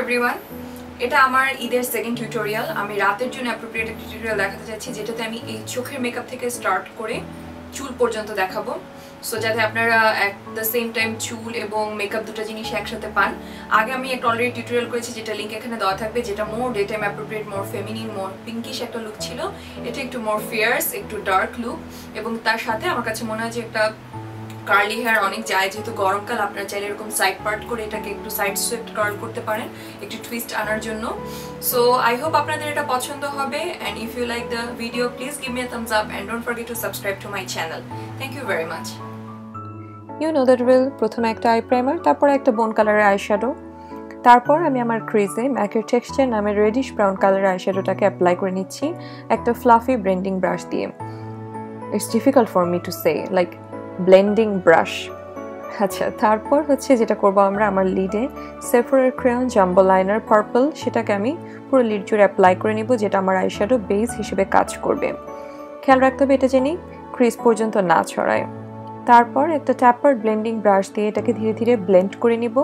Everyone, এটা আমার ঈদের সেকেন্ড টিউটোরিয়াল। আমি রাতের জন্য অ্যাপ্রোপ্রিয়েট একটা টিউটোরিয়াল দেখাতে যাচ্ছি, যেটাতে আমি এই চোখের মেকআপ থেকে স্টার্ট করে চুল পর্যন্ত দেখাবো। সো যাতে আপনারা অ্যাট দ্য সেম টাইম চুল এবং মেকআপ দুটো জিনিস একসাথে পান। আগে আমি একটা অলরেডি টিউটোরিয়াল করেছি, যেটা লিঙ্ক এখানে দেওয়া থাকবে, যেটা মোর ডে টাইম অ্যাপ্রোপ্রিয়েট, মোর ফেমিনিন, মোর পিঙ্কিশ একটা লুক ছিল। এটা একটু মোর ফিয়ার্স, একটু ডার্ক লুক, এবং তার সাথে আমার কাছে মনে হয় যে একটা কার্লি হেয়ার অনেক যায়, যেহেতু গরমকাল। আপনারা চাইলে এরকম সাইড পার্ট করে এটাকে একটু সাইড সুইফট কার্ল করতে পারেন, একটু টুইস্ট আনার জন্য। সো আই হোপ আপনাদের এটা পছন্দ হবে, and if you like the video please give me a thumbs up and don't forget to subscribe to my channel. Thank you very much. You know the drill. প্রথমে একটা I primer, তারপর একটা বোন কালারের আই শ্যাডো, তারপর আমি আমার ক্রিজে ম্যাকের texture নামের রেডিশ ব্রাউন কালারের আই শ্যাডোটাকে অ্যাপ্লাই করে নিচ্ছি একটা ফ্লাফি ব্লেন্ডিং ব্রাশ দিয়ে। It's difficult for me to say like blending brush. আচ্ছা, তারপর হচ্ছে যেটা করবো আমরা, আমার লিডে সেফোরার ক্রেয়ন জাম্বো লাইনার পার্পল, সেটাকে আমি পুরো লিড জুড়ে অ্যাপ্লাই করে নিব, যেটা আমার আই শ্যাডো বেস হিসেবে কাজ করবে। খেয়াল রাখতে হবে এটা যেন ক্রিজ পর্যন্ত না ছড়ায়। তারপর একটা ট্যাপার ব্লেন্ডিং ব্রাশ দিয়ে এটাকে ধীরে ধীরে ব্লেন্ড করে নিব।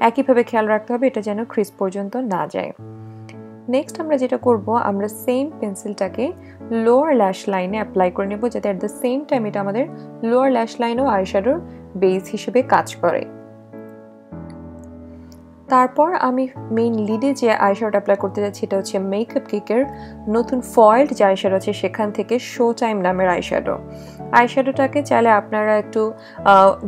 একইভাবে খেয়াল রাখতে হবে এটা যেন ক্রিজ পর্যন্ত না যায়। নেক্সট আমরা যেটা করব, আমরা সেম পেন্সিলটাকে লোয়ার ল্যাশ লাইনে অ্যাপ্লাই করে নেব, যাতে অ্যাট দ্য সেম টাইম এটা আমাদের লোয়ার ল্যাশ লাইনও আইশ্যাডোর বেস হিসেবে কাজ করে। তারপর আমি মেইন লিডে যে আইশ্যাডো অ্যাপ্লাই করতে যাচ্ছি, এটা হচ্ছে মেকআপ কিকের নতুন ফয়েল্ড যে আইশ্যাডো আছে সেখান থেকে শো টাইম নামের আইশ্যাডো। আইশ্যাডোটাকে চাইলে আপনারা একটু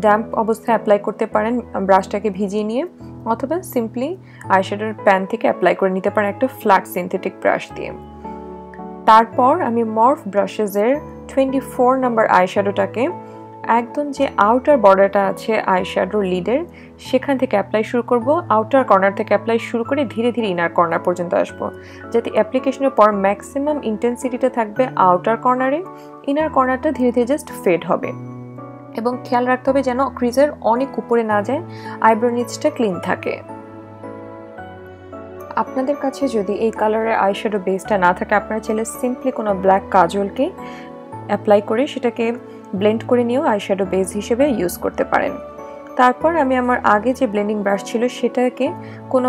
ড্যাম্প অবস্থায় অ্যাপ্লাই করতে পারেন ব্রাশটাকে ভিজিয়ে নিয়ে, অথবা সিম্পলি আইশ্যাডোর প্যান থেকে অ্যাপ্লাই করে নিতে পারেন একটা ফ্ল্যাট সিনথেটিক ব্রাশ দিয়ে। তারপর আমি মর্ফ ব্রাশেসের 24 নাম্বার আইশ্যাডোটাকে একদম যে আউটার বর্ডারটা আছে আইশ্যাডোর লিডের সেখান থেকে অ্যাপ্লাই শুরু করব। আউটার কর্নার থেকে অ্যাপ্লাই শুরু করে ধীরে ধীরে ইনার কর্নার পর্যন্ত আসবো, যাতে অ্যাপ্লিকেশনের পর ম্যাক্সিমাম ইন্টেন্সিটিটা থাকবে আউটার কর্নারে, ইনার কর্নারটা ধীরে ধীরে জাস্ট ফেড হবে। এবং খেয়াল রাখতে হবে যেন ক্রিজের অনেক উপরে না যায়, আইব্রো নিচটা ক্লিন থাকে। আপনাদের কাছে যদি এই কালারের আইশ্যাডো বেসটা না থাকে, আপনারা চাইলে সিম্পলি কোনো ব্ল্যাক কাজলকে অ্যাপ্লাই করে সেটাকে ব্লেন্ড করে নিয়েও আইশ্যাডো বেস হিসেবে ইউজ করতে পারেন। তারপর আমি আমার আগে যে ব্লেন্ডিং ব্রাশ ছিল সেটাকে কোনো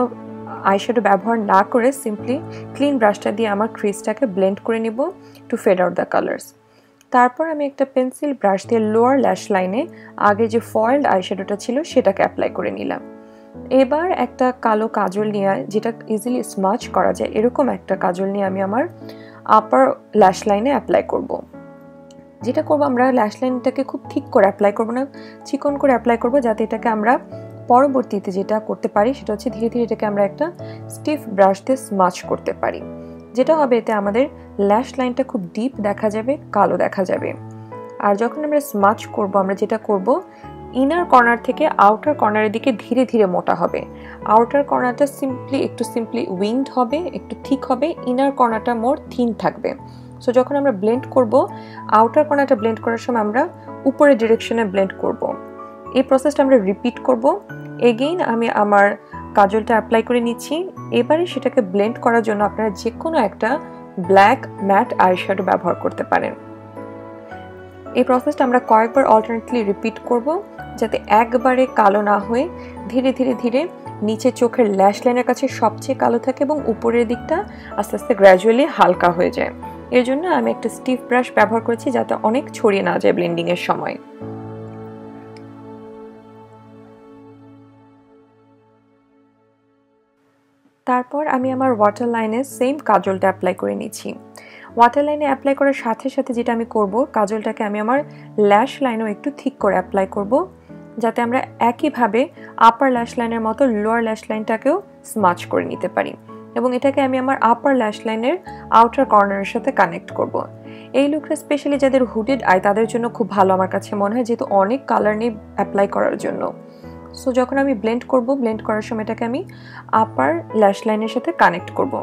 আইশ্যাডো ব্যবহার না করে সিম্পলি ক্লিন ব্রাশটা দিয়ে আমার ক্রিজটাকে ব্লেন্ড করে নিব to fade out the colours. তারপর আমি একটা পেন্সিল ব্রাশ দিয়ে লোয়ার ল্যাশ লাইনে আগে যে ফয়েল্ড আইশ্যাডোটা ছিল সেটাকে অ্যাপ্লাই করে নিলাম। এবার একটা কালো কাজল নিয়ে, যেটা ইজিলি স্মাচ করা যায় এরকম একটা কাজল নিয়ে আমি আমার আপার ল্যাশ লাইনে অ্যাপ্লাই করব। যেটা করবো, আমরা ল্যাশ লাইনটাকে খুব ঠিক করে অ্যাপ্লাই করবো না, চিকন করে অ্যাপ্লাই করবো, যাতে এটাকে আমরা পরবর্তীতে যেটা করতে পারি সেটা হচ্ছে ধীরে ধীরে এটাকে আমরা একটা স্টিফ ব্রাশ দিয়ে স্মাচ করতে পারি। যেটা হবে এতে আমাদের ল্যাশ লাইনটা খুব ডিপ দেখা যাবে, কালো দেখা যাবে। আর যখন আমরা স্মাচ করব, আমরা যেটা করব, ইনার কর্নার থেকে আউটার কর্নারের দিকে ধীরে ধীরে মোটা হবে। আউটার কর্নারটা সিম্পলি উইংড হবে, একটু থিক হবে, ইনার কর্নারটা মোর থিন থাকবে। সো যখন আমরা ব্লেন্ড করব, আউটার কর্নারটা ব্লেন্ড করার সময় আমরা উপরের ডিরেকশনে ব্লেন্ড করব। এই প্রসেসটা আমরা রিপিট করব। এগেইন আমি আমার কাজলটা অ্যাপ্লাই করে নিচ্ছি। এবারে সেটাকে ব্লেন্ড করার জন্য আপনারা যে কোনো একটা ব্ল্যাক ম্যাট আইশ্যাডো ব্যবহার করতে পারেন। এই প্রসেসটা আমরা কয়েকবার অল্টারনেটলি রিপিট করব, যাতে একবারে কালো না হয়ে ধীরে ধীরে ধীরে নিচে চোখের ল্যাশ লাইনের কাছে সবচেয়ে কালো থাকে এবং উপরের দিকটা আস্তে আস্তে গ্র্যাজুয়ালি হালকা হয়ে যায়। এর জন্য আমি একটা স্টিফ ব্রাশ ব্যবহার করেছি, যাতে অনেক ছড়িয়ে না যায় ব্লেন্ডিং এর সময়। তারপর আমি আমার ওয়াটার লাইনে সেম কাজলটা অ্যাপ্লাই করে নিচ্ছি। ওয়াটার লাইনে অ্যাপ্লাই করার সাথে সাথে যেটা আমি করব, কাজলটাকে আমি আমার ল্যাশ লাইনেও একটু ঠিক করে অ্যাপ্লাই করব, যাতে আমরা একইভাবে আপার ল্যাশ লাইনের মতো লোয়ার ল্যাশ লাইনটাকেও স্মাচ করে নিতে পারি। এবং এটাকে আমি আমার আপার ল্যাশ লাইনের আউটার কর্নারের সাথে কানেক্ট করব। এই লুকটা স্পেশালি যাদের হুডেড আই তাদের জন্য খুব ভালো আমার কাছে মনে হয়, যেহেতু অনেক কালার নেই অ্যাপ্লাই করার জন্য। সো যখন আমি ব্লেন্ড করব, ব্লেন্ড করার সময় এটাকে আমি আপার ল্যাশ লাইনের সাথে কানেক্ট করব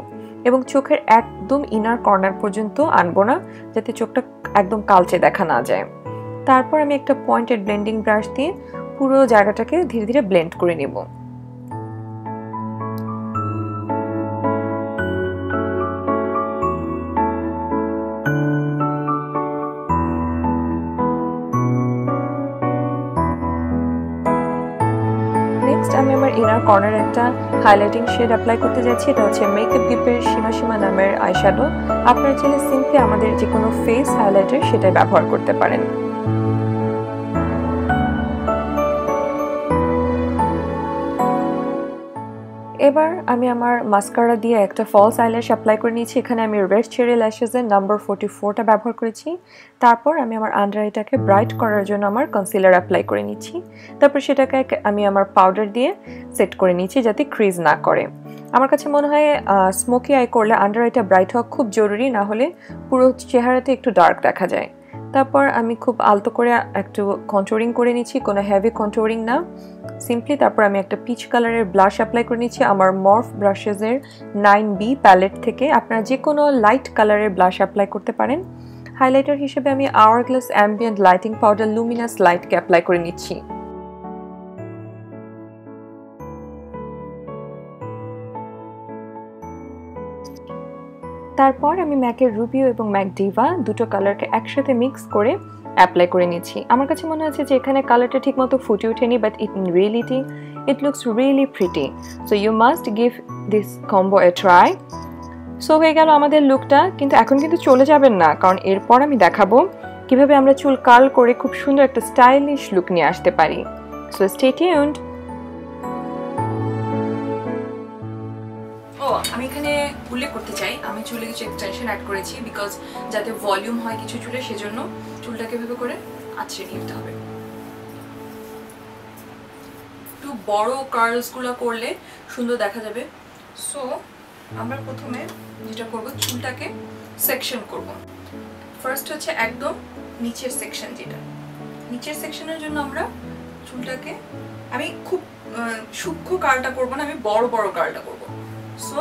এবং চোখের একদম ইনার কর্নার পর্যন্ত আনবো না, যাতে চোখটা একদম কালচে দেখা না যায়। তারপর আমি একটা পয়েন্টেড ব্লেন্ডিং ব্রাশ দিয়ে পুরো জায়গাটাকে ধীরে ধীরে ব্লেন্ড করে নেব। নেক্সট আমি আমার ইনার কর্নারে একটা হাইলাইটিং শেড অ্যাপ্লাই করতে যাচ্ছি। এটা হচ্ছে মেকআপ গিফের সীমা সীমা নামের আইশ্যাডো। আপনারা চাইলে সিম্পলি আমাদের যে কোনো ফেস হাইলাইটার সেটাই ব্যবহার করতে পারেন। এবার আমি আমার মাস্কারা দিয়ে একটা ফলস আইল্যাশ অ্যাপ্লাই করে নিয়েছি। এখানে আমি রেড চেরি ল্যাশেসের নাম্বার 44টা ব্যবহার করেছি। তারপর আমি আমার আন্ডার আইটাকে ব্রাইট করার জন্য আমার কনসিলার অ্যাপ্লাই করে নিচ্ছি। তারপর সেটাকে আমি আমার পাউডার দিয়ে সেট করে নিচ্ছি যাতে ক্রিজ না করে। আমার কাছে মনে হয় স্মোকি আই করলে আন্ডার আইটা ব্রাইট হওয়া খুব জরুরি, না হলে পুরো চেহারাতে একটু ডার্ক দেখা যায়। তারপর আমি খুব আলতো করে একটু কন্ট্রোরিং করে নিচ্ছি, কোনো হেভি কন্ট্রোরিং না, সিম্পলি। তারপর আমি একটা পিচ কালারের ব্লাশ অ্যাপ্লাই করে নিচ্ছি আমার মর্ফ ব্রাশেসের 9B প্যালেট থেকে। আপনারা যে কোনো লাইট কালারের ব্লাশ অ্যাপ্লাই করতে পারেন। হাইলাইটার হিসেবে আমি Hourglass ambient lighting powder luminous লাইটকে অ্যাপ্লাই করে নিচ্ছি। তারপর আমি ম্যাকের রুবিও এবং ম্যাক ডিভা দুটো কালারকে একসাথে মিক্স করে অ্যাপ্লাই করে নিচ্ছি। আমার কাছে মনে হচ্ছে যে এখানে কালারটা ঠিকমতো ফুটে ওঠেনি, but in reality it looks really pretty, so you must give this combo a try. So হয়ে গেল আমাদের লুকটা, কিন্তু এখন কিন্তু চলে যাবেন না, কারণ এরপর আমি দেখাবো কিভাবে আমরা চুল কার্ল করে খুব সুন্দর একটা স্টাইলিশ লুক নিয়ে আসতে পারি। So stay tuned. আমি এখানে উল্লেখ করতে চাই, আমি চুলে কিছু এক্সটেনশন অ্যাড করেছি বিকজ যাতে ভলিউম হয় কিছু চুলে, সেজন্য চুলটাকে ভেবে করে আছড়ে নিতে হবে। একটু বড় কার্লসগুলো করলে সুন্দর দেখা যাবে। সো আমরা প্রথমে যেটা করব, চুলটাকে সেকশন করব। ফার্স্ট হচ্ছে একদম নিচের সেকশন, যেটা নিচের সেকশনের জন্য আমরা চুলটাকে, আমি খুব সূক্ষ্ম কার্লটা করব না, আমি বড় বড় কার্লটা করব। সো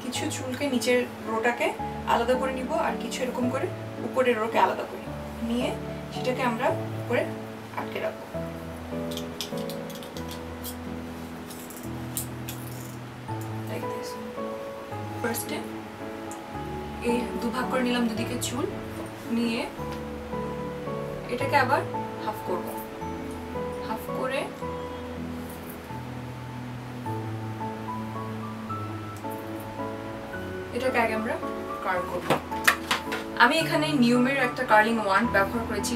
কিছু চুলকে নিচের রোটাকে আলাদা করে নিব, আর কিছু এরকম করে উপরের রোকে আলাদা করে নিয়ে সেটাকে আমরা উপরে আটকে রাখবো। ফার্স্টে এই দুভাগ করে নিলাম দুদিকে চুল নিয়ে, এটাকে আবার হাফ করব। হাফ করে এটাকে আগে আমরা কার্ল করব। আমি এখানে নিউমের একটা কার্লিং ওয়ান্ড ব্যবহার করেছি।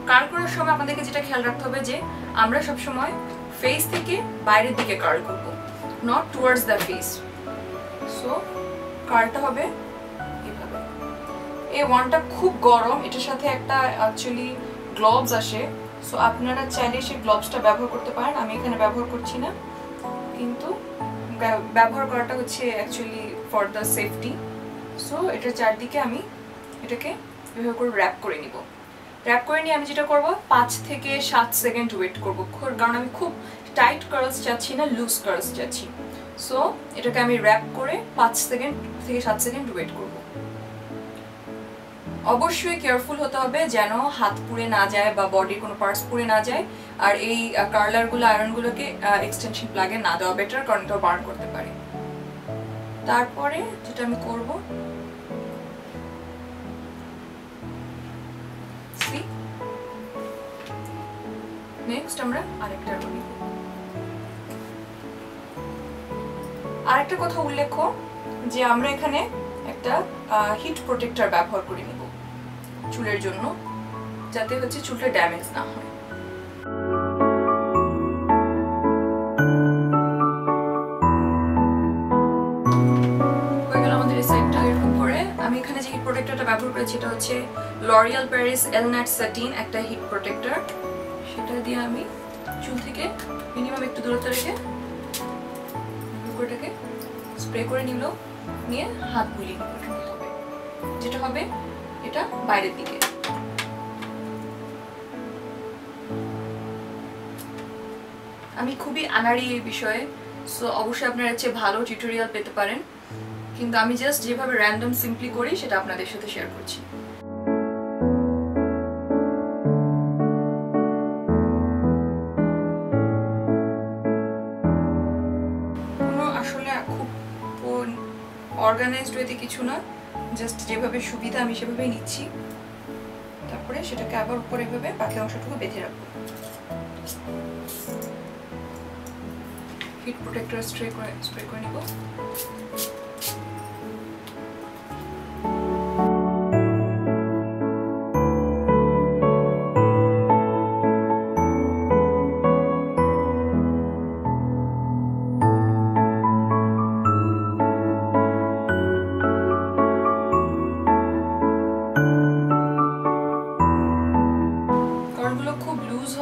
কার্ল করার সময় আমাদেরকে যেটা খেয়াল রাখতে হবে যে আমরা সবসময় ফেস থেকে বাইরের দিকে কার্ল করব, not towards the face. So কার্লটা হবে এভাবে। এই ওয়ান্ডটা খুব গরম, এটার সাথে একটা অ্যাকচুয়ালি গ্লোভস আসে, সো আপনারা চাইলে সেই গ্লোভসটা ব্যবহার করতে পারেন। আমি এখানে ব্যবহার করছি না, কিন্তু ব্যবহার করাটা হচ্ছে actually for the safety. So এটার চারদিকে আমি এটাকে এভাবে করে র্যাপ করে নিব। র্যাপ করে নিয়ে আমি যেটা করব, 5 থেকে 7 সেকেন্ড ওয়েট করব, কারণ আমি খুব টাইট কার্লস চাচ্ছি না, লুজ কার্লস চাচ্ছি। সো এটাকে আমি র্যাপ করে 5 সেকেন্ড থেকে 7 সেকেন্ড ওয়েট করব। অবশ্যই কেয়ারফুল হতে হবে যেন হাত পুড়ে না যায় বা বডির কোনো পার্টস পুড়ে না যায়। আর এই কার্লারগুলো আয়রনগুলোকে এক্সটেনশন প্লাগে না দেওয়া বেটার, কারণ এটা বার্ন করতে পারে। তারপরে যেটা আমি করব, নেক্সট আমরা আরেকটা রো নিব। আরেকটা কথা উল্লেখ্য যে আমরা এখানে একটা হিট প্রোটেক্টর ব্যবহার করে নিব চুলের জন্য, যাতে হচ্ছে চুলটা ড্যামেজ না হয়। হয়ে গেল আমাদের এই সাইডটা। এরকম করে আমি এখানে যে হিট প্রোটেক্টরটা ব্যবহার করেছি এটা হচ্ছে লরিয়াল প্যারিস এলনাট স্যাটিন একটা হিট প্রোটেক্টর। সেটা দিয়ে আমি চুল থেকে মিনিমাম একটু দূরত্ব রেখে এটাকে স্প্রে করে নিয়ে হাত বুলিয়ে নিতে হবে, যেটা হবে এটা বাইরের দিকে। আমি খুবই আনাড়ি এই বিষয়ে, সো অবশ্যই আপনারা চেয়ে ভালো টিউটোরিয়াল পেতে পারেন, কিন্তু আমি জাস্ট যেভাবে র্যান্ডম সিম্পলি করি সেটা আপনাদের সাথে শেয়ার করছি। অর্গানাইজড ওয়েতে কিছু না, জাস্ট যেভাবে সুবিধা আমি সেভাবেই নিচ্ছি। তারপরে সেটাকে আবার উপরে এভাবে বাকি অংশটুকু বেঁধে রাখবো। হিট প্রোটেক্টর স্প্রে করে নিব।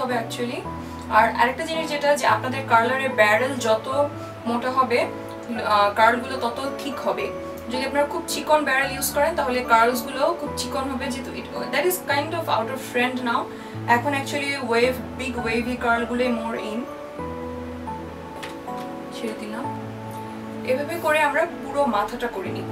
হবে অ্যাকচুয়ালি। আর আরেকটা জিনিস যেটা যে আপনাদের কার্লারের ব্যারেল যত মোটা হবে কার্লগুলো তত ঠিক হবে। যদি আপনারা খুব চিকন ব্যারেল ইউজ করেন তাহলে কার্লসগুলো খুব চিকন হবে, যেহেতু that is kind of out of trend now. এখন অ্যাকচুয়ালি বিগ ওয়েভি কার্লগুলো মোর ইন। ছেড়ে দিলাম। এভাবে করে আমরা পুরো মাথাটা করে নিব।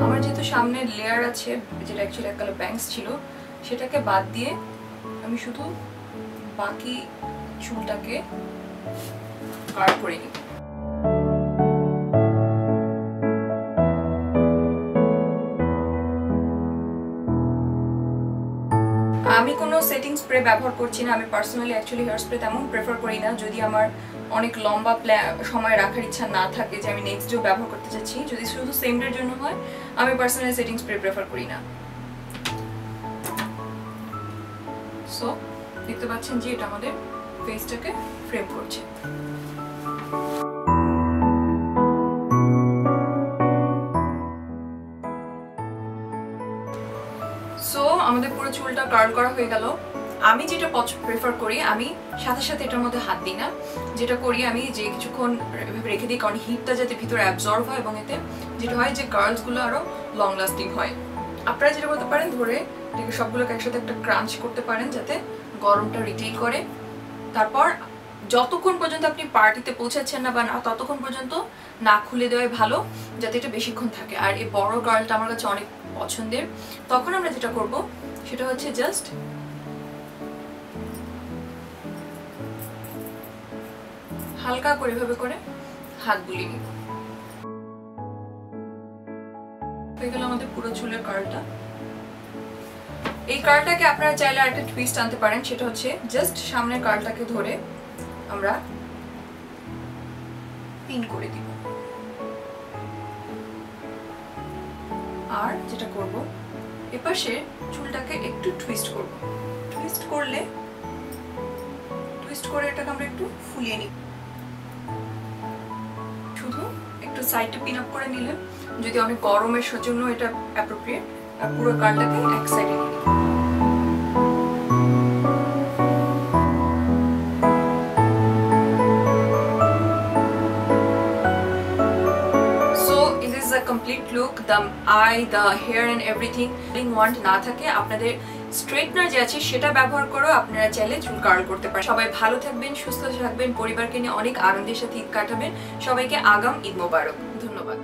আমার যেহেতু সামনের লেয়ার আছে যেটা অ্যাকচুয়ালি এককালে ব্যাংকস ছিল, সেটাকে বাদ দিয়ে আমি শুধু বাকি চুলটাকে কাট করে নিব। আমি কোনো সেটিং স্প্রে ব্যবহার করছি না। আমি পার্সোনালি অ্যাকচুয়ালি হেয়ার স্প্রে তেমন প্রেফার করি না, যদি আমার অনেক লম্বা সময় রাখার ইচ্ছা না থাকে যে আমি নেক্সট ডেও ব্যবহার করতে চাচ্ছি। যদি শুধু সেম ডের জন্য হয় আমি পার্সোনালি সেটিং স্প্রে প্রেফার করি না। সো দেখতে পাচ্ছেন যে এটা আমাদের ফেসটাকে ফ্রেম করছে। সো আমাদের পুরো চুলটা কার্ল করা হয়ে গেল। আমি যেটা প্রেফার করি, আমি সাথে সাথে এটার মধ্যে হাত দিই না। যেটা করি আমি যে কিছুক্ষণ রেখে দিই, কারণ হিটটা যাতে ভিতরে অ্যাবজর্ব হয় এবং এতে যেটা হয় যে কার্লসগুলো আরো লং লাস্টিং হয়। আপনারা যেটা করতে পারেন, ধরে এটাকে সবগুলোকে একসাথে একটা ক্রাঞ্চ করতে পারেন যাতে গরমটা রিটেইন করে। তারপর যতক্ষণ পর্যন্ত আপনি পার্টিতে পৌঁছাচ্ছেন না বা না, ততক্ষণ পর্যন্ত না খুলে দেওয়াই ভালো, যাতে এটা বেশিক্ষণ থাকে। আর এই বড় কার্লটা আমার কাছে অনেক পছন্দের। তখন আমরা যেটা করব সেটা হচ্ছে জাস্ট হালকা করে এভাবে করে হাত বুলিয়ে নিব। হয়ে গেল আমাদের পুরো চুলের কার্লটা। এই কার্লটাকে আপনারা চাইলে আরেকটা টুইস্ট আনতে পারেন, সেটা হচ্ছে জাস্ট সামনের কার্লটাকে ধরে আমরা পিন করে দিব। আর যেটা করব, এপাশে চুলটাকে একটু টুইস্ট করব। টুইস্ট করে এটাকে আমরা একটু ফুলিয়ে নিব। শুধু একটু সাইডে পিন আপ করে নিলেন, যদি অনেক গরমের জন্য এটা অ্যাপ্রোপ্রিয়েট। আর পুরো কার্লটাকে এক সাইডে নিয়ে নিব। complete look, the eye, the hair and everything want না থাকে, আপনাদের স্ট্রেটনার যে আছে সেটা ব্যবহার করে আপনারা চাইলে চুল কার্ল করতে পারেন। সবাই ভালো থাকবেন, সুস্থ থাকবেন, পরিবারকে নিয়ে অনেক আনন্দের সাথে ঈদ কাটাবেন। সবাইকে আগাম ঈদ মোবারক। ধন্যবাদ।